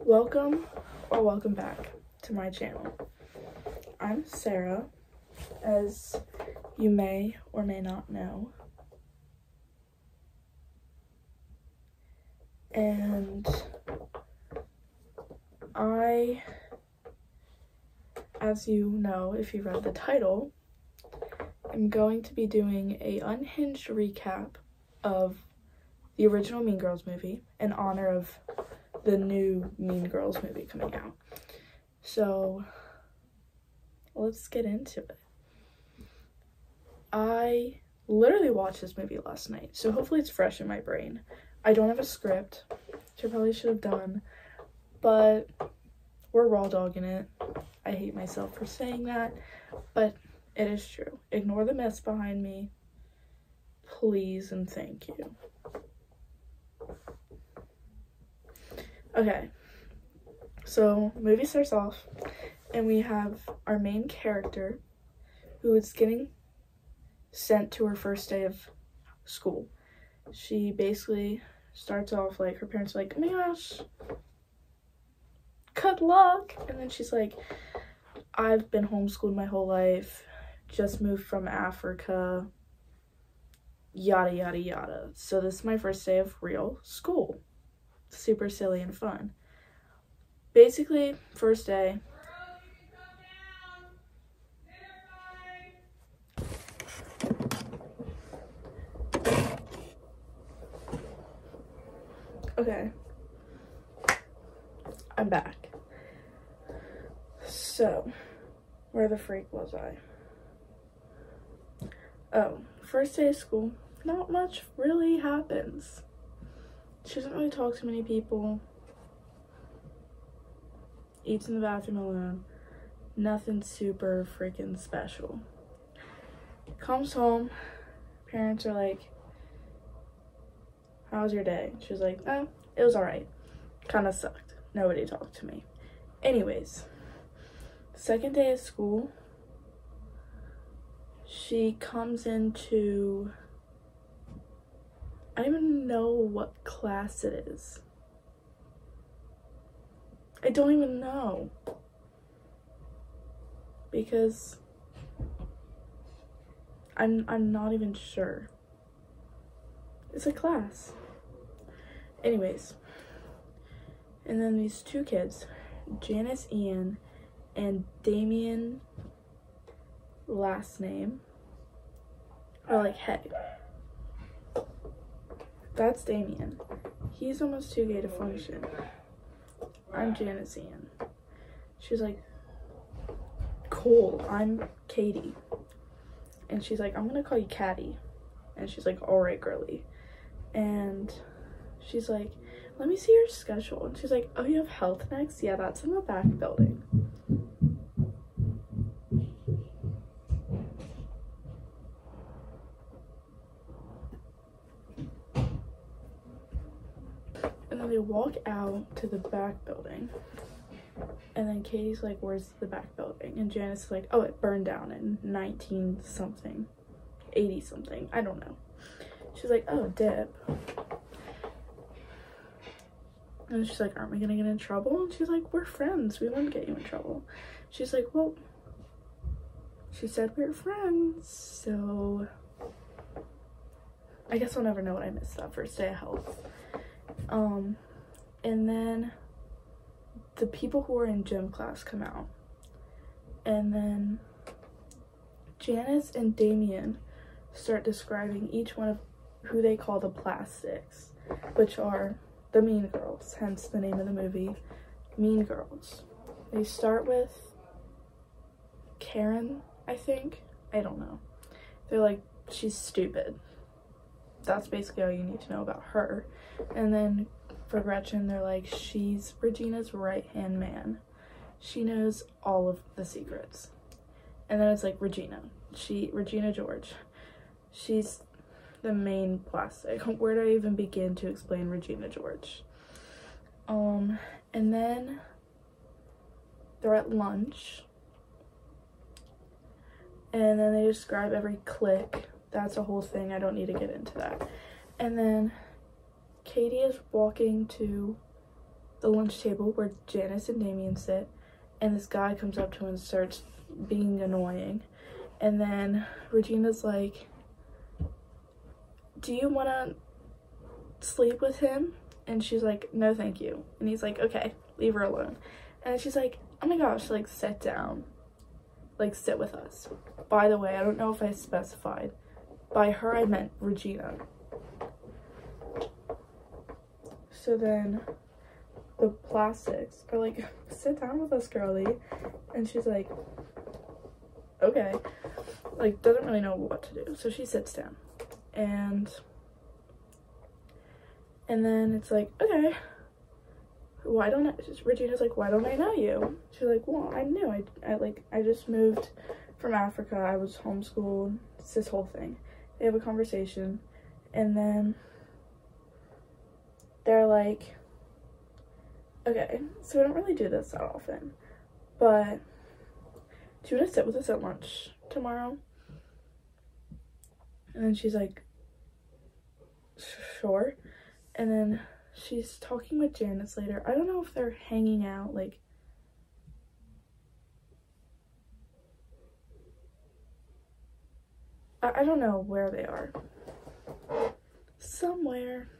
Welcome back to my channel. I'm Sarah, as you may or may not know. And as you know, if you read the title, I'm going to be doing a unhinged recap of the original Mean Girls movie in honor of the new Mean Girls movie coming out. So let's get into it. I literally watched this movie last night, so hopefully it's fresh in my brain. I don't have a script, which I probably should have done, but we're raw dogging it. I hate myself for saying that, but it is true. Ignore the mess behind me, please and thank you. Okay, so movie starts off and we have our main character who is getting sent to her first day of school. She basically starts off like, her parents are like, oh my gosh, good luck. And then she's like, I've been homeschooled my whole life, just moved from Africa, yada yada yada. So this is my first day of real school. Super silly and fun. Basically, first day. Okay. I'm back. So, where the freak was I? Oh, first day of school. Not much really happens. She doesn't really talk to many people. Eats in the bathroom alone. Nothing super freaking special. Comes home. Parents are like, how was your day? She was like, oh, it was alright. Kind of sucked. Nobody talked to me. Anyways, second day of school, she comes into, I don't even know what class it is. I don't even know. Because I'm not even sure. It's a class. Anyways. And then these two kids, Janice Ian and Damien, last name, are like, hey, that's Damien. He's almost too gay to function. I'm Janice Ian. She's like, cool, I'm Katie. And she's like, I'm gonna call you Caddy. And she's like, alright, girly. And she's like, let me see your schedule. And she's like, oh, you have health next? Yeah, that's in the back building. And then they walk out to the back building. And then Katie's like, where's the back building? And Janice is like, oh, it burned down in 19 something, 80 something. I don't know. She's like, oh, dip. And she's like, aren't we gonna get in trouble? And she's like, we're friends. We wouldn't get you in trouble. She's like, well, she said we're friends. So I guess I'll never know what I missed that first day of health. And then the people who are in gym class come out. And then Janice and Damien start describing each one of who they call the plastics, which are the Mean Girls, hence the name of the movie, Mean Girls. They start with Karen, I think. I don't know. They're like, she's stupid. That's basically all you need to know about her. And then for Gretchen, they're like, she's Regina's right-hand man. She knows all of the secrets. And then it's like Regina George. She's the main plastic. Where do I even begin to explain Regina George? And then they're at lunch. And then they describe every clique. That's a whole thing. I don't need to get into that. And then Katie is walking to the lunch table where Janice and Damien sit, and this guy comes up to him and starts being annoying. And then Regina's like, do you want to sleep with him? And she's like, no thank you. And he's like, okay, leave her alone. And she's like, oh my gosh, like, sit down, like, sit with us. By the way, I don't know if I specified, by her I meant Regina. So then the plastics are like, sit down with us, girly. And she's like, okay, like, doesn't really know what to do. So she sits down, and then it's like, okay, why don't I, Regina's like, why don't I know you? She's like, well, I knew, I just moved from Africa, I was homeschooled, it's this whole thing. They have a conversation, and then they're like, okay, so we don't really do this that often, but do you want to sit with us at lunch tomorrow? And then she's like, sure. And then she's talking with Janice later. I don't know if they're hanging out, like, I don't know where they are. Somewhere.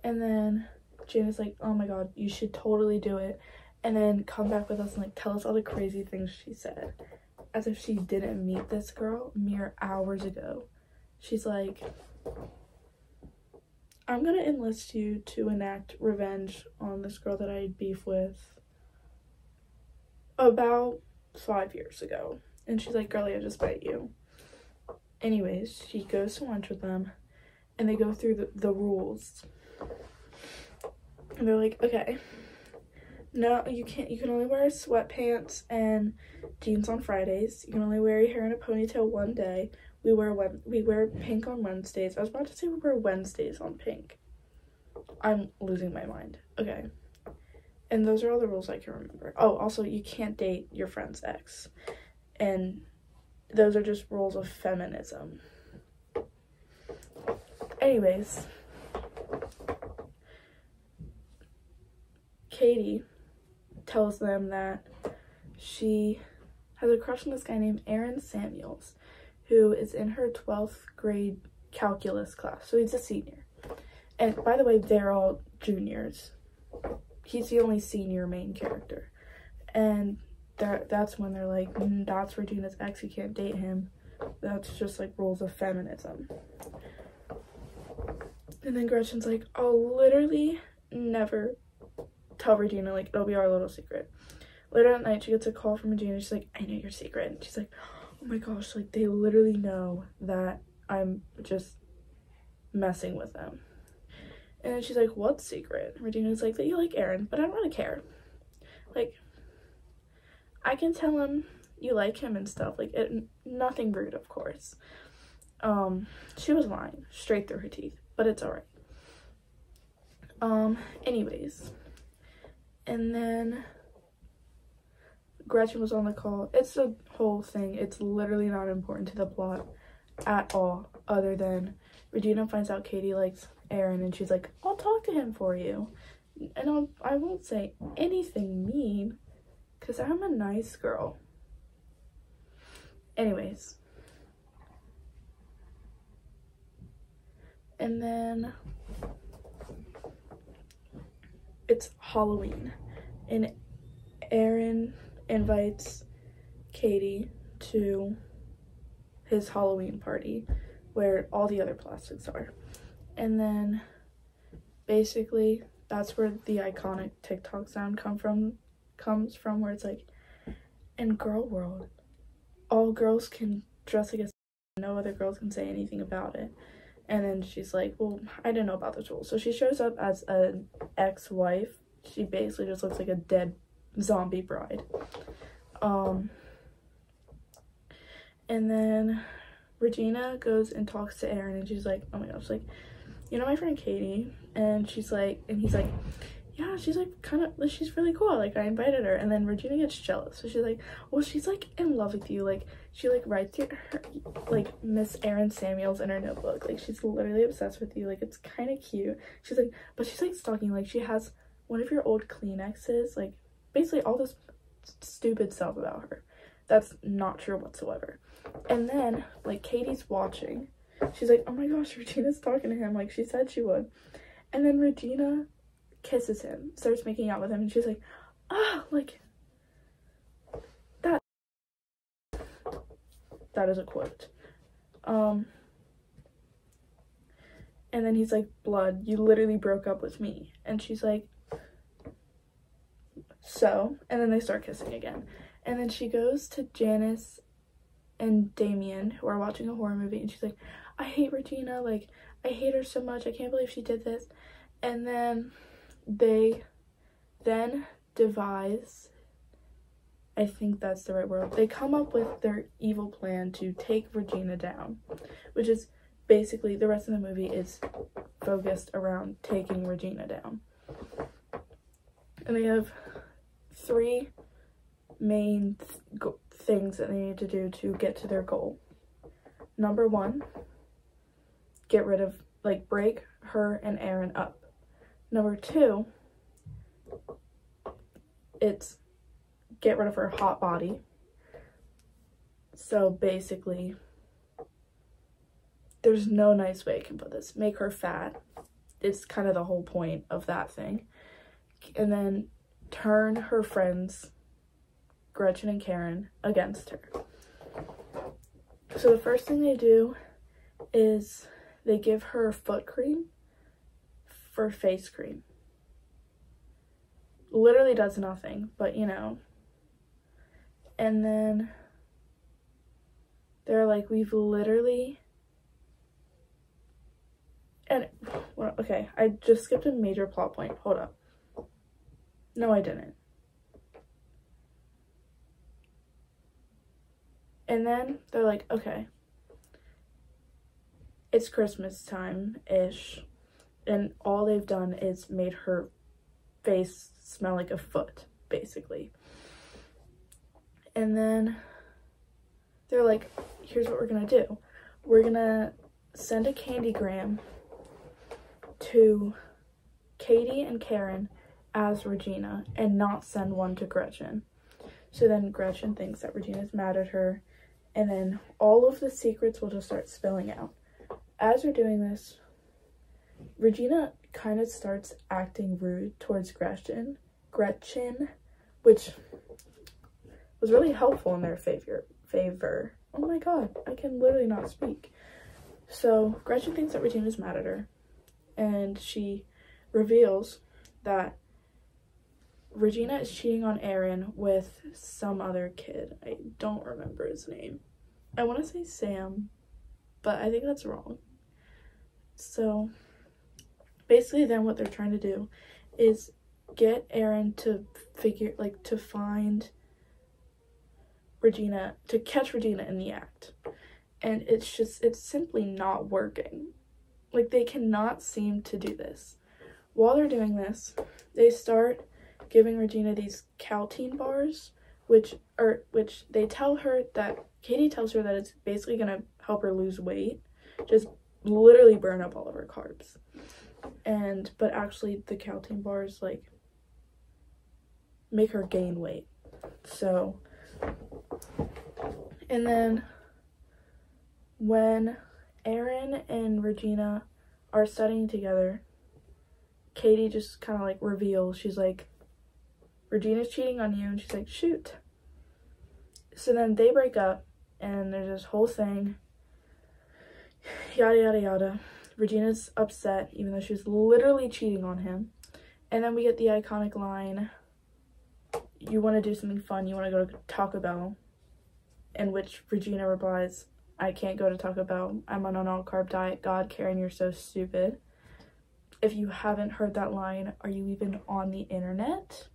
And then Janice like, oh my god, you should totally do it. And then come back with us and like tell us all the crazy things she said. As if she didn't meet this girl mere hours ago. She's like, I'm gonna enlist you to enact revenge on this girl that I had beef with about 5 years ago. And she's like, girlie, I just met you. Anyways, she goes to lunch with them, and they go through the rules. And they're like, okay, no, you can only wear sweatpants and jeans on Fridays. You can only wear your hair in a ponytail one day. We wear pink on Wednesdays. I was about to say we wear Wednesdays on pink. I'm losing my mind. Okay. And those are all the rules I can remember. Oh, also, you can't date your friend's ex. And those are just rules of feminism. Anyways, Katie tells them that she has a crush on this guy named Aaron Samuels, who is in her 12th grade calculus class. So he's a senior. And by the way, they're all juniors. He's the only senior main character. And that's when they're like, that's Regina's ex, you can't date him. That's just like rules of feminism. And then Gretchen's like, I'll literally never tell Regina, like, it'll be our little secret. Later at night, she gets a call from Regina. She's like, I know your secret. And she's like, oh my gosh, like, they literally know that I'm just messing with them. And then she's like, what secret? Regina's like, that you like Aaron, but I don't really care. Like, I can tell him you like him and stuff. Like, nothing rude, of course. She was lying straight through her teeth, but it's alright. Anyways. And then Gretchen was on the call. It's a whole thing. It's literally not important to the plot at all, other than Regina finds out Katie likes Aaron, and she's like, I'll talk to him for you. And I won't say anything mean, because I'm a nice girl. Anyways. And then it's Halloween. And Aaron invites Katie to his Halloween party where all the other plastics are. And then basically that's where the iconic TikTok sound comes from, where it's like, in girl world, all girls can dress like a no other girls can say anything about it. And then she's like, well, I didn't know about this rule. So she shows up as an ex-wife. She basically just looks like a dead zombie bride. And then Regina goes and talks to Aaron, and she's like, oh my gosh, like, you know my friend Katie? And she's like, and he's like, yeah, she's like she's really cool, like, I invited her. And then Regina gets jealous, so she's like, well, she's like in love with you, like, she like writes her like Miss Aaron Samuels in her notebook, like, she's literally obsessed with you, like, it's kind of cute. She's like, but she's like stalking, like, she has one of your old Kleenexes, like basically all this stupid stuff about her that's not true whatsoever. And then like Katie's watching, she's like, oh my gosh, Regina's talking to him like she said she would. And then Regina kisses him, starts making out with him, and she's like, ah, like that is a quote. And then he's like, blood, you literally broke up with me. And she's like, so, and then they start kissing again. And then she goes to Janice and Damien, who are watching a horror movie, and she's like, I hate Regina, like I hate her so much, I can't believe she did this. And then they then devise, I think that's the right word, they come up with their evil plan to take Regina down, which is basically the rest of the movie is focused around taking Regina down. And they have three main things that they need to do to get to their goal. Number one, get rid of, like, break her and Aaron up. Number two, it's get rid of her hot body. So basically, there's no nice way I can put this. Make her fat. It's kind of the whole point of that thing. And then turn her friends, Gretchen and Karen, against her. So the first thing they do is they give her foot cream for face cream. Literally does nothing, but you know. And then they're like, we've literally, and well, okay, I just skipped a major plot point. Hold up. No, I didn't. And then they're like, okay, it's Christmas time-ish, and all they've done is made her face smell like a foot, basically. And then they're like, here's what we're gonna do. We're gonna send a candygram to Katie and Karen as Regina and not send one to Gretchen. So then Gretchen thinks that Regina's mad at her, and then all of the secrets will just start spilling out. As they're doing this, Regina kind of starts acting rude towards Gretchen, which was really helpful in their favor. Oh my god, I can literally not speak. So Gretchen thinks that Regina's mad at her, and she reveals that Regina is cheating on Aaron with some other kid. I don't remember his name. I want to say Sam, but I think that's wrong. So basically then what they're trying to do is get Aaron to to find Regina, to catch Regina in the act. And it's simply not working. Like, they cannot seem to do this. While they're doing this, they start giving Regina these calcine bars, which they tell her that, Katie tells her that it's basically gonna help her lose weight, just literally burn up all of her carbs. But actually the calcine bars, like, make her gain weight. So, and then when Aaron and Regina are studying together, Katie just kind of like reveals, she's like, Regina's cheating on you, and she's like, shoot. So then they break up, and there's this whole thing, yada yada yada. Regina's upset, even though she was literally cheating on him. And then we get the iconic line, you want to do something fun, you want to go to Taco Bell, in which Regina replies, I can't go to Taco Bell, I'm on an all-carb diet, God, Karen, you're so stupid. If you haven't heard that line, are you even on the internet?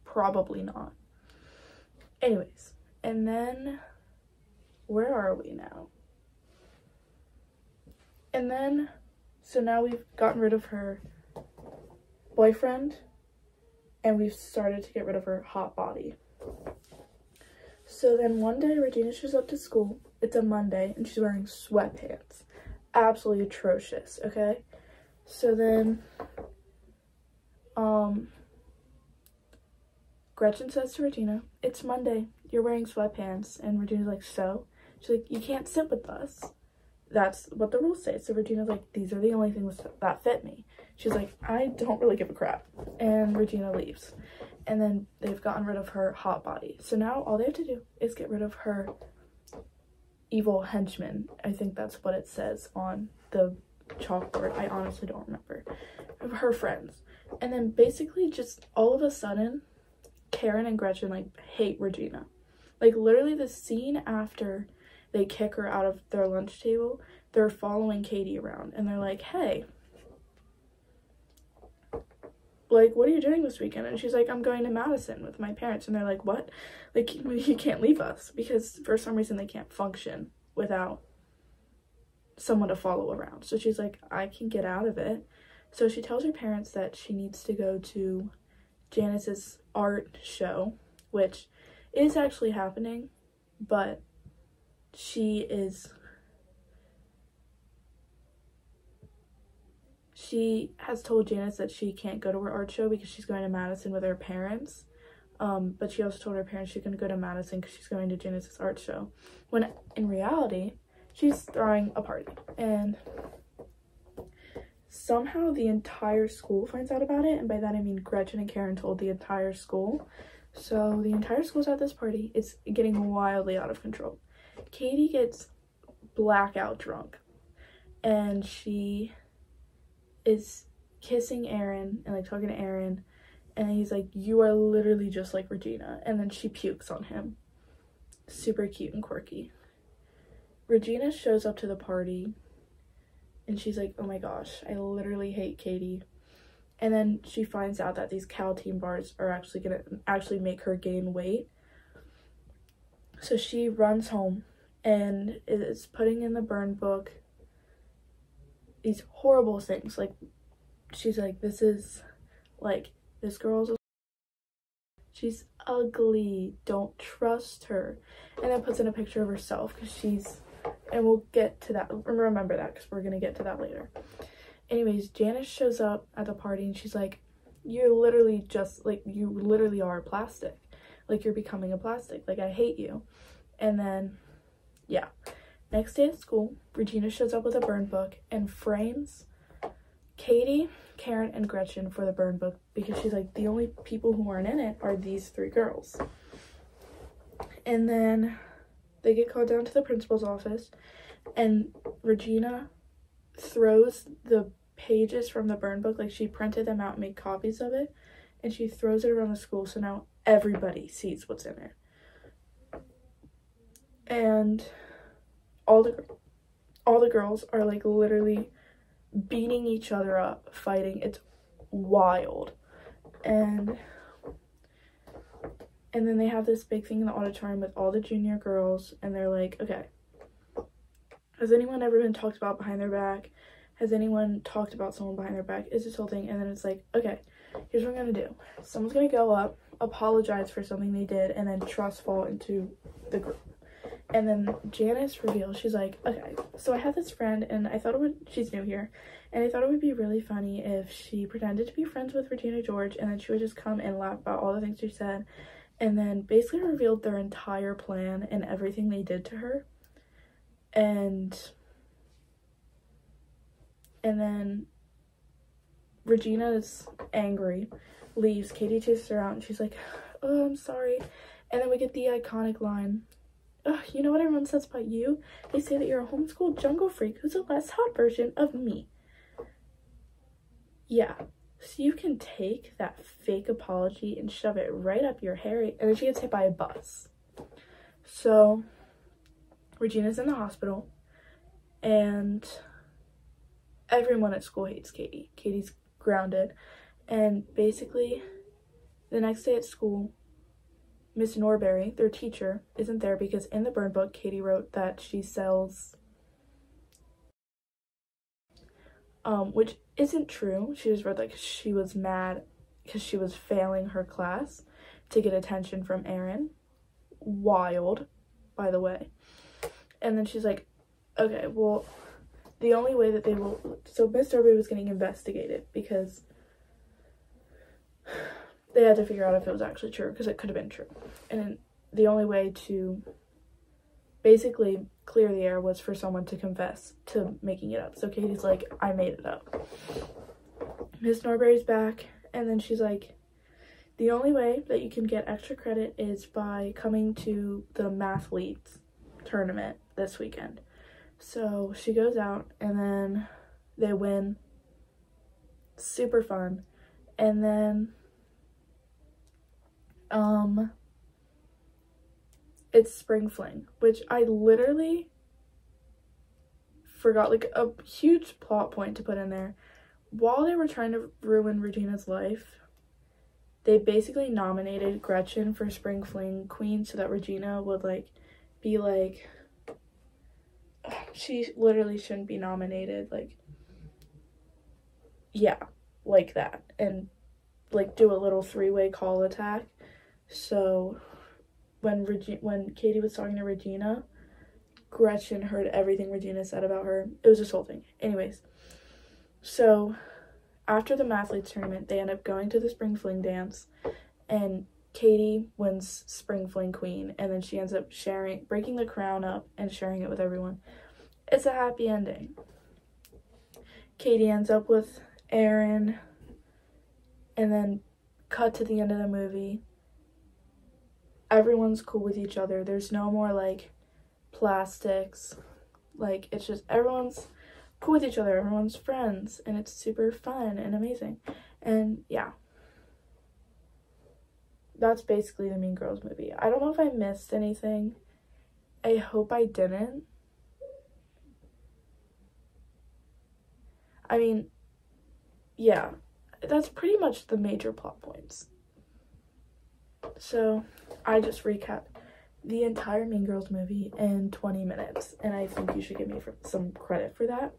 Probably not. Anyways, and then, where are we now? And then, so now we've gotten rid of her boyfriend, and we've started to get rid of her hot body. So then one day, Regina shows up to school. It's a Monday, and she's wearing sweatpants. Absolutely atrocious, okay? So then, Gretchen says to Regina, "It's Monday, you're wearing sweatpants." And Regina's like, "So?" She's like, "You can't sit with us. That's what the rules say." So Regina's like, "These are the only things that fit me." She's like, "I don't really give a crap." And Regina leaves. And then they've gotten rid of her hot body. So now all they have to do is get rid of her evil henchman. I think that's what it says on the chalkboard. I honestly don't remember. Her friends. And then basically just all of a sudden, Karen and Gretchen like hate Regina. Like literally the scene after they kick her out of their lunch table, they're following Katie around and they're like, "Hey, like, what are you doing this weekend?" And she's like, "I'm going to Madison with my parents." And they're like, "What?" Like, you can't leave us, because for some reason they can't function without someone to follow around. So she's like, "I can get out of it." So she tells her parents that she needs to go to Janice's art show, which is actually happening, but she has told Janice that she can't go to her art show because she's going to Madison with her parents. But she also told her parents she couldn't go to Madison because she's going to Janice's art show. When in reality, she's throwing a party. And somehow the entire school finds out about it. And by that I mean Gretchen and Karen told the entire school. So the entire school's at this party. It's getting wildly out of control. Katie gets blackout drunk. And she is kissing Aaron and like talking to Aaron, and he's like, "You are literally just like Regina." And then she pukes on him. Super cute and quirky. Regina shows up to the party and she's like, "Oh my gosh, I literally hate Katie." And then she finds out that these Caltine bars are actually gonna make her gain weight. So she runs home and is putting in the burn book these horrible things. Like, she's like, "This is like, this girl's she's ugly, don't trust her." And then puts in a picture of herself because she's, and we'll get to that, remember that because we're gonna get to that later. Anyways, Janice shows up at the party and she's like, "You're literally just like, you literally are plastic, like you're becoming a plastic, like I hate you." And then yeah, next day at school, Regina shows up with a burn book and frames Katie, Karen, and Gretchen for the burn book because she's like, the only people who aren't in it are these three girls. And then they get called down to the principal's office and Regina throws the pages from the burn book, like she printed them out and made copies of it, and she throws it around the school so now everybody sees what's in it. And all the girls are like literally beating each other up, fighting. It's wild. And then they have this big thing in the auditorium with all the junior girls, and they're like, "Okay, has anyone ever been talked about behind their back? Has anyone talked about someone behind their back? Is this whole thing?" And then it's like, "Okay, here's what I'm gonna do. Someone's gonna go up, apologize for something they did, and then trust fall into the group." And then Janice reveals, she's like, "Okay, so I have this friend and I thought she's new here, and I thought it would be really funny if she pretended to be friends with Regina George and then she would just come and laugh about all the things she said," and then basically revealed their entire plan and everything they did to her. And then Regina is angry, leaves. Katie chases her out and she's like, "Oh, I'm sorry." And then we get the iconic line, "Ugh, you know what everyone says about you? They say that you're a homeschooled jungle freak who's a less hot version of me." Yeah, so you can take that fake apology and shove it right up your hairy, and then she gets hit by a bus. So Regina's in the hospital and everyone at school hates Katie. Katie's grounded, and basically the next day at school, Miss Norbury, their teacher, isn't there because in the burn book, Katie wrote that she sells, which isn't true. She just wrote like she was mad because she was failing her class to get attention from Aaron. Wild, by the way. And then she's like, "Okay, well, the only way that they will," so Miss Norbury was getting investigated because they had to figure out if it was actually true, because it could have been true. And the only way to basically clear the air was for someone to confess to making it up. So Katie's like, I made it up. Miss Norbury's back, and then she's like, the only way that you can get extra credit is by coming to the mathletes tournament this weekend. So she goes out, and then they win. Super fun. And then it's spring fling, which I literally forgot, like, a huge plot point to put in there. While they were trying to ruin Regina's life, they basically nominated Gretchen for spring fling queen so that Regina would, like, be like, she literally shouldn't be nominated, like, yeah, like that, and, like, do a little three-way call attack. So when Katie was talking to Regina, Gretchen heard everything Regina said about her. It was this whole thing. Anyways, so after the mathletes tournament, they end up going to the spring fling dance, and Katie wins spring fling queen, and then she ends up breaking the crown up and sharing it with everyone. It's a happy ending. Katie ends up with Aaron, and then cut to the end of the movie. Everyone's cool with each other. There's no more, like, plastics. Like, it's just everyone's cool with each other. Everyone's friends, and it's super fun and amazing. And yeah, that's basically the Mean Girls movie. I don't know if I missed anything. I hope I didn't. I mean, yeah, that's pretty much the major plot points. So I just recapped the entire Mean Girls movie in 20 minutes, and I think you should give me some credit for that.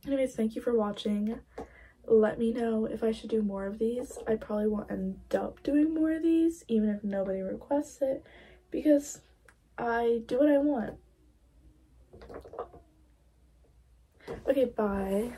Anyways, thank you for watching. Let me know if I should do more of these. I probably won't end up doing more of these, even if nobody requests it, because I do what I want. Okay, bye.